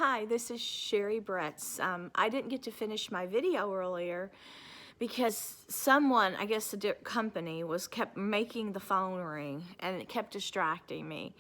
Hi, this is Sherry Bretz. I didn't get to finish my video earlier because someone, I guess the company, kept making the phone ring and it kept distracting me.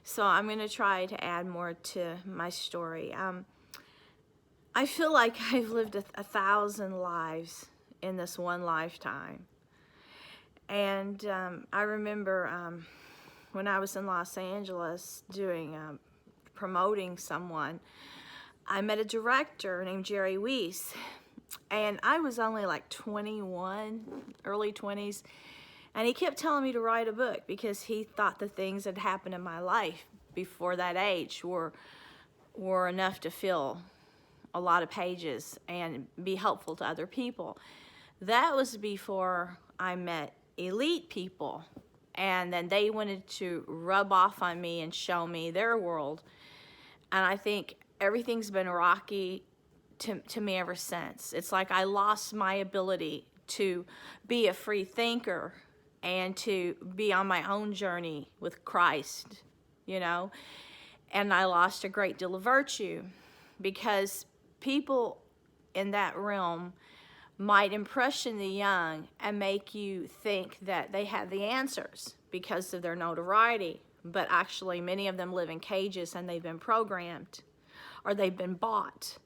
So I'm going to try to add more to my story. I feel like I've lived 1,000 lives in this one lifetime. And I remember when I was in Los Angeles promoting someone, I met a director named Jerry Weiss, and I was only like 21, early 20s, and he kept telling me to write a book because he thought the things that happened in my life before that age were enough to fill a lot of pages and be helpful to other people. That was before I met elite people, and then they wanted to rub off on me and show me their world. And I think everything's been rocky to me ever since. It's like I lost my ability to be a free thinker and to be on my own journey with Christ, you know. And I lost a great deal of virtue because people in that realm might impression the young and make you think that they have the answers because of their notoriety. But actually, many of them live in cages and they've been programmed, or they've been bought,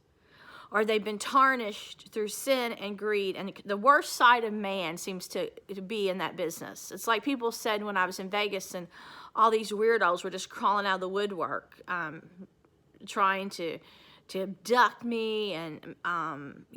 or they've been tarnished through sin and greed. And the worst side of man seems to be in that business. It's like people said when I was in Vegas and all these weirdos were just crawling out of the woodwork, trying to abduct me and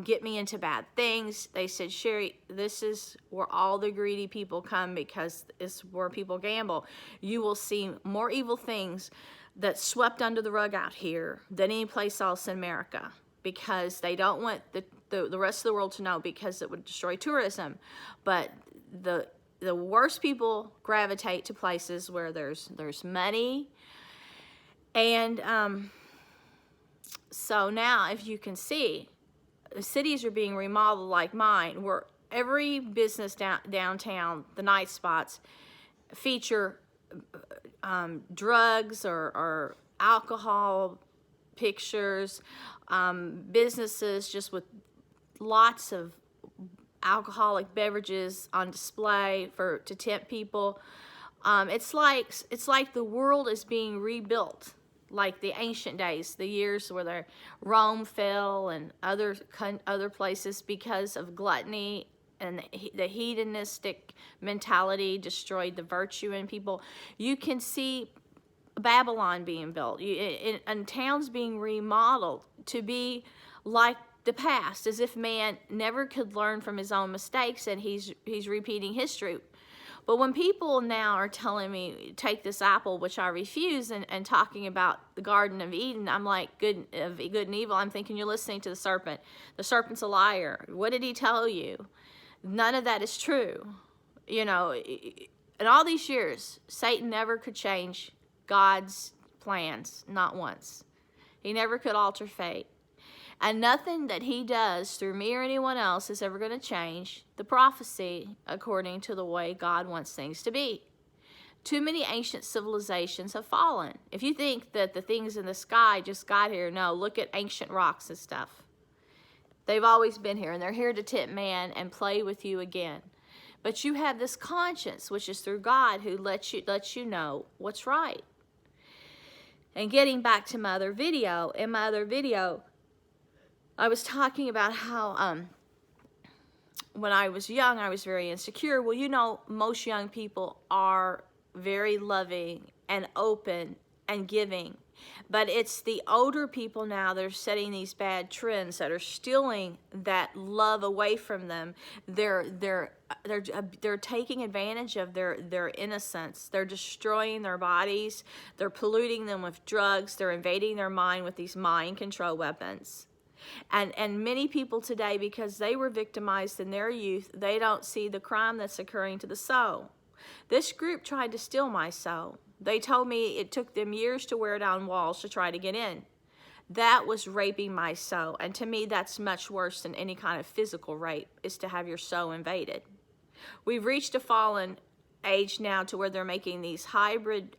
get me into bad things. They said, Sherry, this is where all the greedy people come because it's where people gamble. You will see more evil things that's swept under the rug out here than any place else in America because they don't want the rest of the world to know because it would destroy tourism. But the worst people gravitate to places where there's money. And so now, if you can see, the cities are being remodeled like mine, where every business downtown, the night spots, feature drugs or alcohol pictures, businesses just with lots of alcoholic beverages on display to tempt people. It's like the world is being rebuilt, like the ancient days, the years where Rome fell and other places because of gluttony and the hedonistic mentality destroyed the virtue in people. You can see Babylon being built and towns being remodeled to be like the past, as if man never could learn from his own mistakes and he's repeating history. But when people now are telling me, take this apple, which I refuse, and talking about the Garden of Eden, I'm like, good and evil. I'm thinking you're listening to the serpent. The serpent's a liar. What did he tell you? None of that is true. You know, in all these years, Satan never could change God's plans, not once. He never could alter fate. And nothing that he does through me or anyone else is ever going to change the prophecy according to the way God wants things to be. Too many ancient civilizations have fallen. If you think that the things in the sky just got here, no, look at ancient rocks and stuff. They've always been here, and they're here to tempt man and play with you again. But you have this conscience, which is through God, who lets you know what's right. And getting back to my other video, in my other video, I was talking about how when I was young, I was very insecure. Well, you know, most young people are very loving and open and giving. But it's the older people now that are setting these bad trends that are stealing that love away from them. They're taking advantage of their innocence. They're destroying their bodies. They're polluting them with drugs. They're invading their mind with these mind control weapons. And many people today, because they were victimized in their youth, they don't see the crime that's occurring to the soul. This group tried to steal my soul. They told me it took them years to wear down walls to try to get in. That was raping my soul. And to me, that's much worse than any kind of physical rape, is to have your soul invaded. We've reached a fallen age now to where they're making these hybrid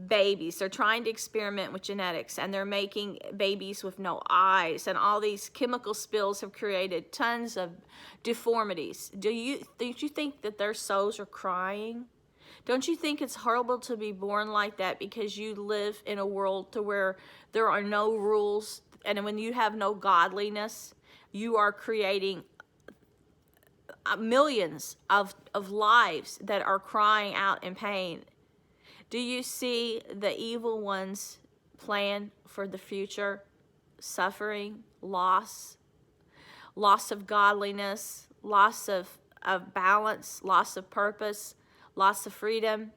babies. They're trying to experiment with genetics, and they're making babies with no eyes, and all these chemical spills have created tons of deformities. Don't you think that their souls are crying? Don't you think it's horrible to be born like that, because you live in a world to where there are no rules, and when you have no godliness, you are creating millions of lives that are crying out in pain. Do you see the evil one's plan for the future? Suffering, loss of godliness, loss of balance, loss of purpose, loss of freedom.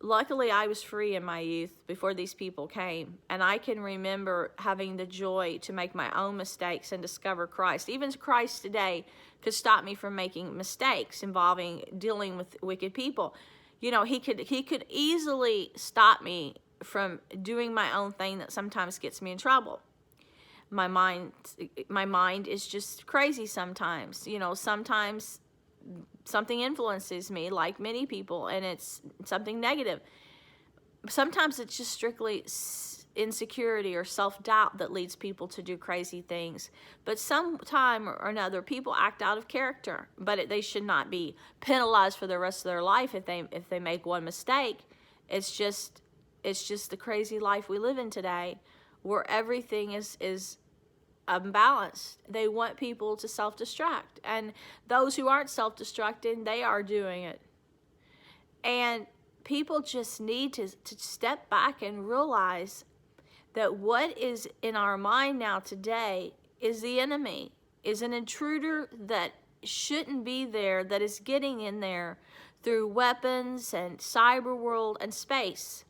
Luckily, I was free in my youth before these people came, and I can remember having the joy to make my own mistakes and discover Christ. Even Christ today could stop me from making mistakes involving dealing with wicked people. You know, he could easily stop me from doing my own thing that sometimes gets me in trouble. My mind is just crazy sometimes. You know, sometimes something influences me, like many people, and it's something negative. Sometimes it's just strictly insecurity or self-doubt that leads people to do crazy things. But sometime or another, people act out of character, but they should not be penalized for the rest of their life if they make one mistake. It's just the crazy life we live in today, where everything is unbalanced. They want people to self-destruct, and those who aren't self-destructing, they are doing it. And people just need to step back and realize that what is in our mind now today is the enemy, is an intruder that shouldn't be there, that is getting in there through weapons and cyber world and space.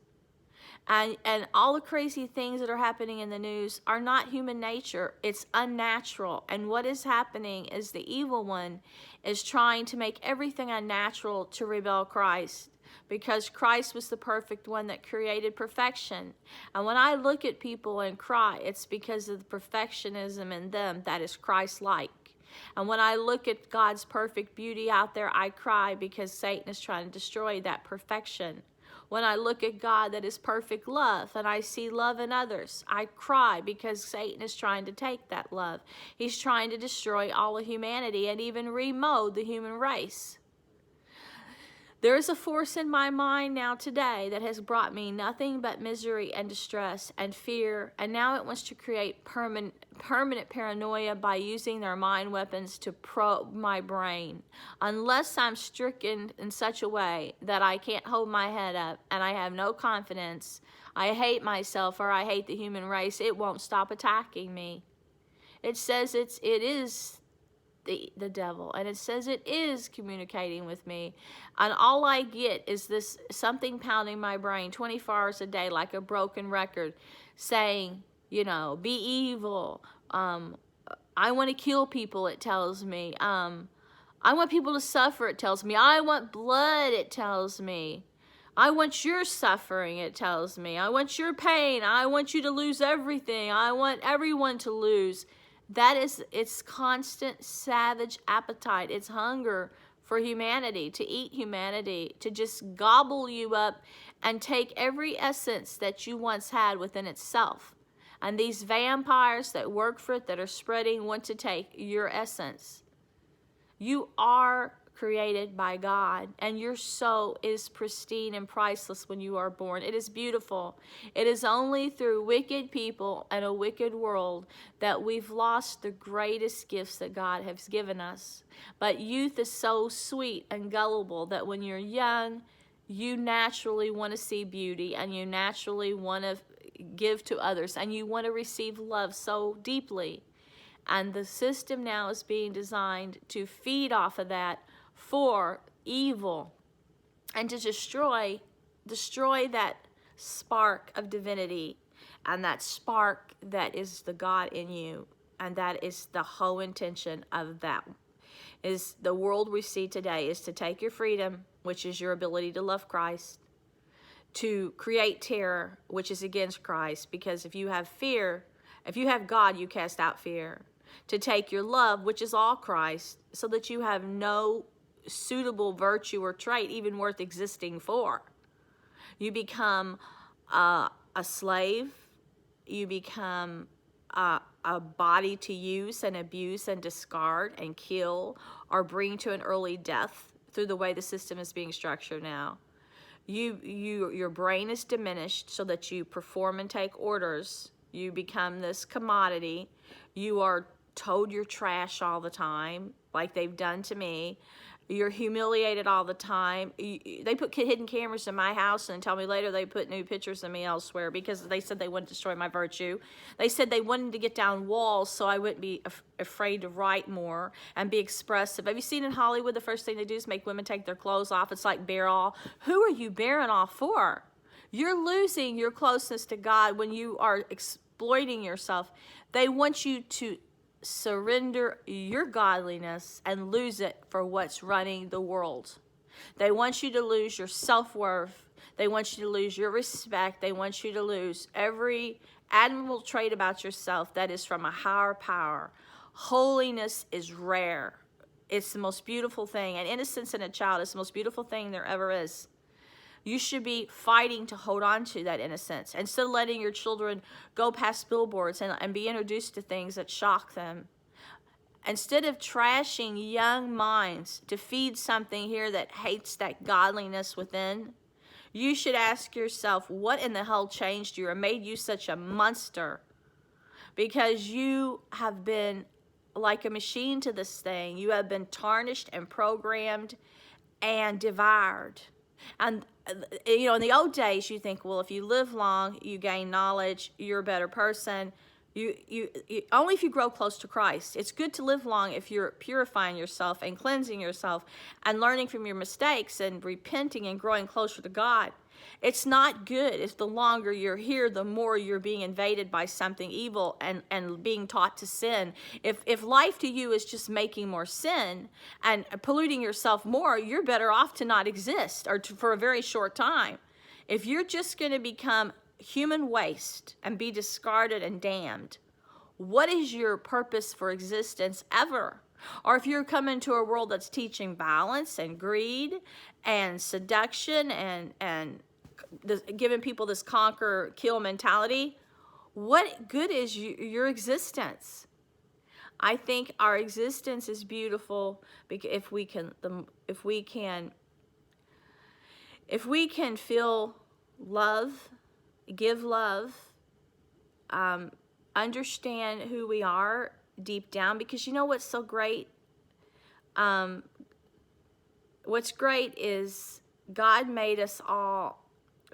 And all the crazy things that are happening in the news are not human nature. It's unnatural. And what is happening is the evil one is trying to make everything unnatural to rebel Christ, because Christ was the perfect one that created perfection. And when I look at people and cry, it's because of the perfectionism in them that is Christ-like. And when I look at God's perfect beauty out there, I cry because Satan is trying to destroy that perfection. When I look at God that is perfect love and I see love in others, I cry because Satan is trying to take that love. He's trying to destroy all of humanity and even remold the human race. There is a force in my mind now today that has brought me nothing but misery and distress and fear, and now it wants to create permanent paranoia by using their mind weapons to probe my brain. Unless I'm stricken in such a way that I can't hold my head up and I have no confidence, I hate myself or I hate the human race, it won't stop attacking me. It says it is the devil, and it says it is communicating with me, and all I get is this something pounding my brain 24 hours a day like a broken record, saying, you know, be evil. I want to kill people, it tells me. I want people to suffer, it tells me. I want blood, it tells me. I want your suffering, it tells me. I want your pain. I want you to lose everything. I want everyone to lose. That is its constant savage appetite, its hunger for humanity, to eat humanity, to just gobble you up and take every essence that you once had within itself. And these vampires that work for it, that are spreading, want to take your essence. You are created by God, and your soul is pristine and priceless when you are born. It is beautiful. It is only through wicked people and a wicked world that we've lost the greatest gifts that God has given us. But youth is so sweet and gullible that when you're young, you naturally want to see beauty, and you naturally want to give to others, and you want to receive love so deeply. And the system now is being designed to feed off of that for evil, and to destroy that spark of divinity, and that spark that is the God in you. And that is the whole intention of that. Is the world we see today is to take your freedom, which is your ability to love Christ, to create terror, which is against Christ, because if you have fear, if you have God, you cast out fear. To take your love, which is all Christ, so that you have no suitable virtue or trait even worth existing for. You become a slave. You become a body to use and abuse and discard and kill or bring to an early death through the way the system is being structured now. Your brain is diminished so that you perform and take orders. You become this commodity. You are told you're trash all the time, like they've done to me. You're humiliated all the time. They put hidden cameras in my house and tell me later they put new pictures of me elsewhere because they said they wouldn't destroy my virtue. They said they wanted to get down walls so I wouldn't be afraid to write more and be expressive. Have you seen in Hollywood the first thing they do is make women take their clothes off? It's like bare all. Who are you bearing off for? You're losing your closeness to God when you are exploiting yourself. They want you to surrender your godliness and lose it for what's running the world. They want you to lose your self-worth. They want you to lose your respect. They want you to lose every admirable trait about yourself that is from a higher power. Holiness is rare. It's the most beautiful thing. And innocence in a child is the most beautiful thing there ever is. You should be fighting to hold on to that innocence instead of letting your children go past billboards and be introduced to things that shock them. Instead of trashing young minds to feed something here that hates that godliness within, you should ask yourself, what in the hell changed you or made you such a monster? Because you have been like a machine to this thing. You have been tarnished and programmed and devoured. And you know, in the old days, you think, well, if you live long, you gain knowledge, you're a better person. You only if you grow close to Christ. It's good to live long if you're purifying yourself and cleansing yourself and learning from your mistakes and repenting and growing closer to God. It's not good if the longer you're here, the more you're being invaded by something evil and being taught to sin. If life to you is just making more sin and polluting yourself more, you're better off to not exist or for a very short time. If you're just going to become human waste and be discarded and damned, what is your purpose for existence ever? Or if you're coming to a world that's teaching violence and greed and seduction and giving people this conquer, kill mentality, what good is your existence? I think our existence is beautiful because if we can feel love, give love, understand who we are deep down, because you know what's so great? What's great is God made us all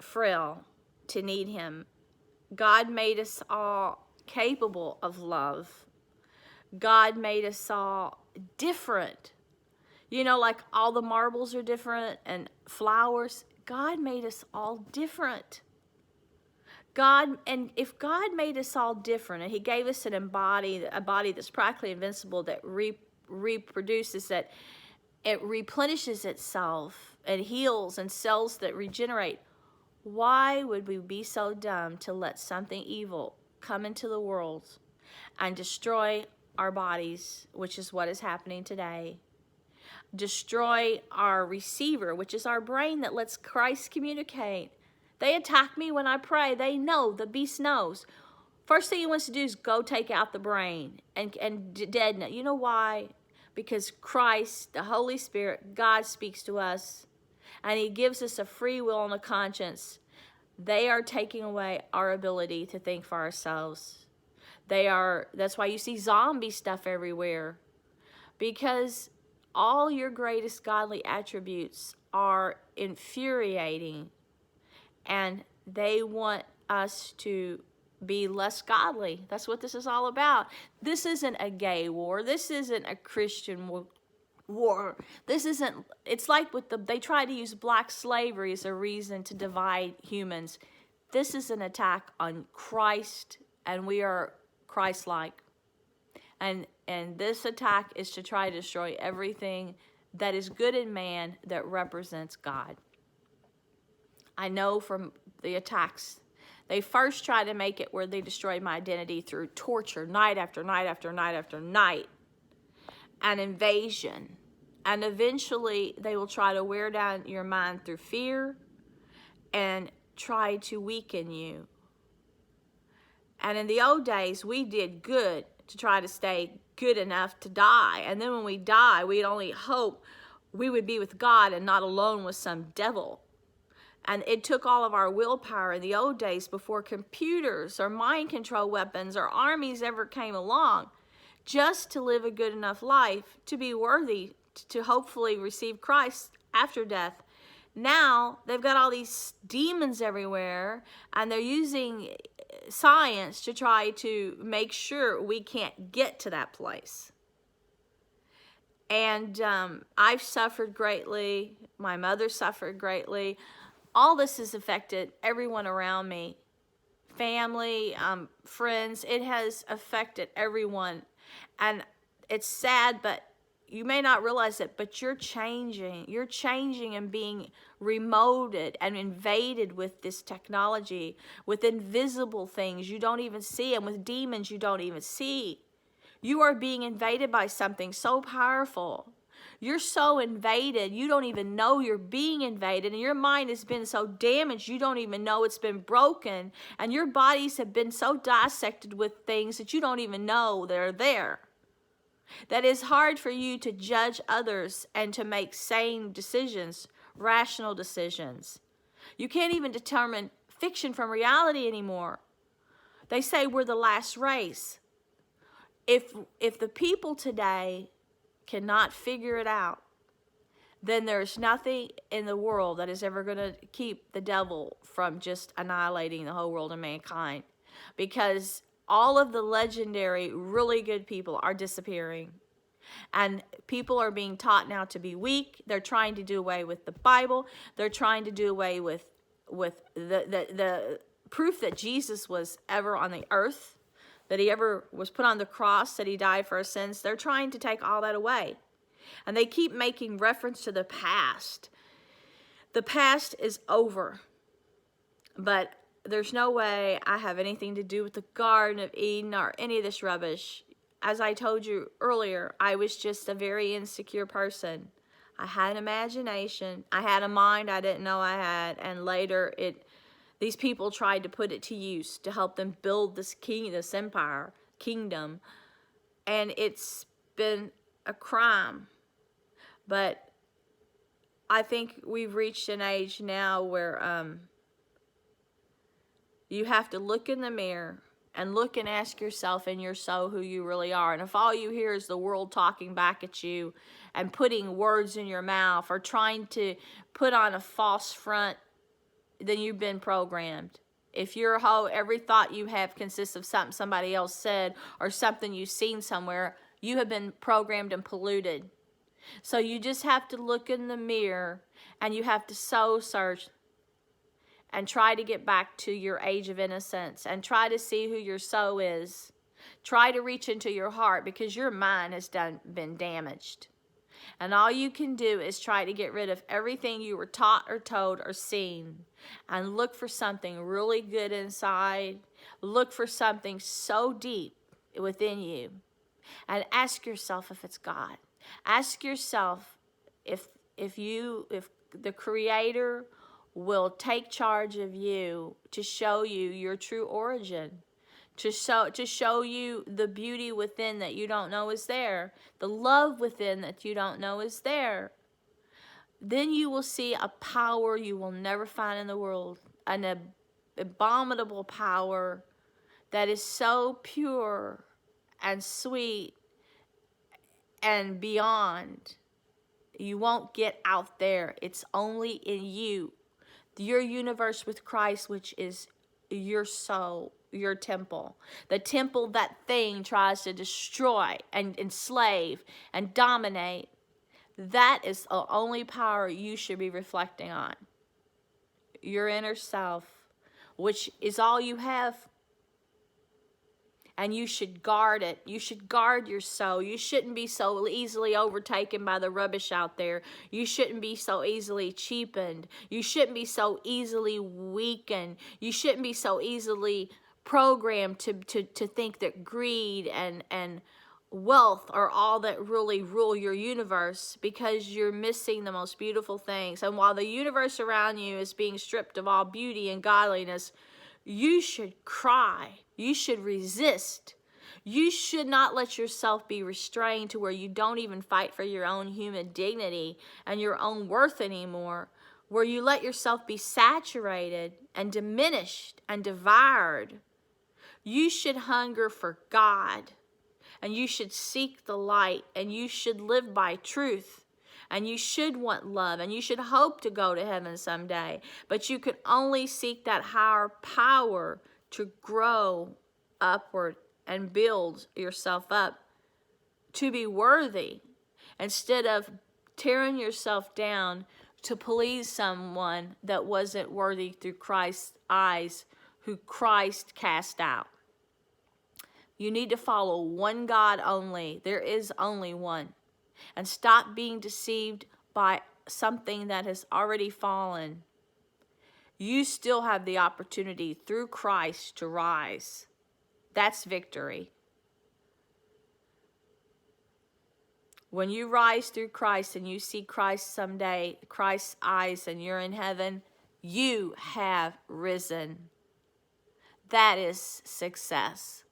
frail to need Him. God made us all capable of love. God made us all different. You know, like all the marbles are different and flowers. God made us all different. And if God made us all different and He gave us a body that's practically invincible, that reproduces, that it replenishes itself and heals, and cells that regenerate, why would we be so dumb to let something evil come into the world and destroy our bodies, which is what is happening today? Destroy our receiver, which is our brain that lets Christ communicate. They attack me when I pray. They know, the beast knows. First thing he wants to do is go take out the brain and deaden it. You know why? Because Christ, the Holy Spirit, God speaks to us, and He gives us a free will and a conscience. They are taking away our ability to think for ourselves. That's why you see zombie stuff everywhere. Because all your greatest godly attributes are infuriating, and they want us to be less godly. That's what this is all about. This isn't a gay war. This isn't a Christian war. This isn't, it's like they try to use black slavery as a reason to divide humans. This is an attack on Christ, and we are Christ-like. And this attack is to try to destroy everything that is good in man that represents God. I know from the attacks, they first tried to make it where they destroyed my identity through torture, night after night after night after night, and invasion. And eventually, they will try to wear down your mind through fear and try to weaken you. And in the old days, we did good to try to stay good enough to die. And then when we die, we'd only hope we would be with God and not alone with some devil. And it took all of our willpower in the old days before computers or mind control weapons or armies ever came along, just to live a good enough life to be worthy to hopefully receive Christ after death. Now they've got all these demons everywhere, and they're using science to try to make sure we can't get to that place. And I've suffered greatly. My mother suffered greatly. All this has affected everyone around me, family, friends. It has affected everyone. And it's sad, but you may not realize it, but you're changing. You're changing and being remoted and invaded with this technology, with invisible things you don't even see, and with demons you don't even see. You are being invaded by something so powerful. You're so invaded, you don't even know you're being invaded, and your mind has been so damaged, you don't even know it's been broken, and your bodies have been so dissected with things that you don't even know they're there. That it's hard for you to judge others and to make sane decisions, rational decisions. You can't even determine fiction from reality anymore. They say we're the last race. If the people today cannot figure it out, then there's nothing in the world that is ever going to keep the devil from just annihilating the whole world of mankind. Because all of the legendary, really good people are disappearing. And people are being taught now to be weak. They're trying to do away with the Bible. They're trying to do away with the proof that Jesus was ever on the earth, that he ever was put on the cross, that he died for our sins. They're trying to take all that away. And they keep making reference to the past. The past is over. But there's no way I have anything to do with the Garden of Eden or any of this rubbish. As I told you earlier, I was just a very insecure person. I had an imagination. I had a mind I didn't know I had. And later, these people tried to put it to use to help them build this kingdom. And it's been a crime. But I think we've reached an age now where you have to look in the mirror and look and ask yourself in your soul who you really are. And if all you hear is the world talking back at you and putting words in your mouth or trying to put on a false front, then you've been programmed. If every thought you have consists of something somebody else said or something you've seen somewhere, you have been programmed and polluted. So you just have to look in the mirror and you have to soul search and try to get back to your age of innocence and try to see who your soul is. Try to reach into your heart because your mind has been damaged. And all you can do is try to get rid of everything you were taught or told or seen and look for something really good inside. Look for something so deep within you and ask yourself if it's God. Ask yourself if the Creator will take charge of you to show you your true origin, to show you the beauty within that you don't know is there, the love within that you don't know is there. Then you will see a power you will never find in the world, an abominable power that is so pure and sweet and beyond. You won't get out there. It's only in you. Your universe with Christ, which is your soul, your temple. The temple that thing tries to destroy and enslave and dominate. That is the only power you should be reflecting on. Your inner self, which is all you have. And you should guard it. You should guard your soul. You shouldn't be so easily overtaken by the rubbish out there. You shouldn't be so easily cheapened. You shouldn't be so easily weakened. You shouldn't be so easily programmed to think that greed and wealth are all that really rule your universe, because you're missing the most beautiful things. And while the universe around you is being stripped of all beauty and godliness, you should cry. You should resist. You should not let yourself be restrained to where you don't even fight for your own human dignity and your own worth anymore, where you let yourself be saturated and diminished and devoured. You should hunger for God, and you should seek the light, and you should live by truth, and you should want love, and you should hope to go to heaven someday. But you can only seek that higher power to grow upward and build yourself up to be worthy, instead of tearing yourself down to please someone that wasn't worthy through Christ's eyes, who Christ cast out. You need to follow one God only. There is only one. And stop being deceived by something that has already fallen. You still have the opportunity through Christ to rise. That's victory. When you rise through Christ and you see Christ someday, Christ's eyes, and you're in heaven, you have risen. That is success.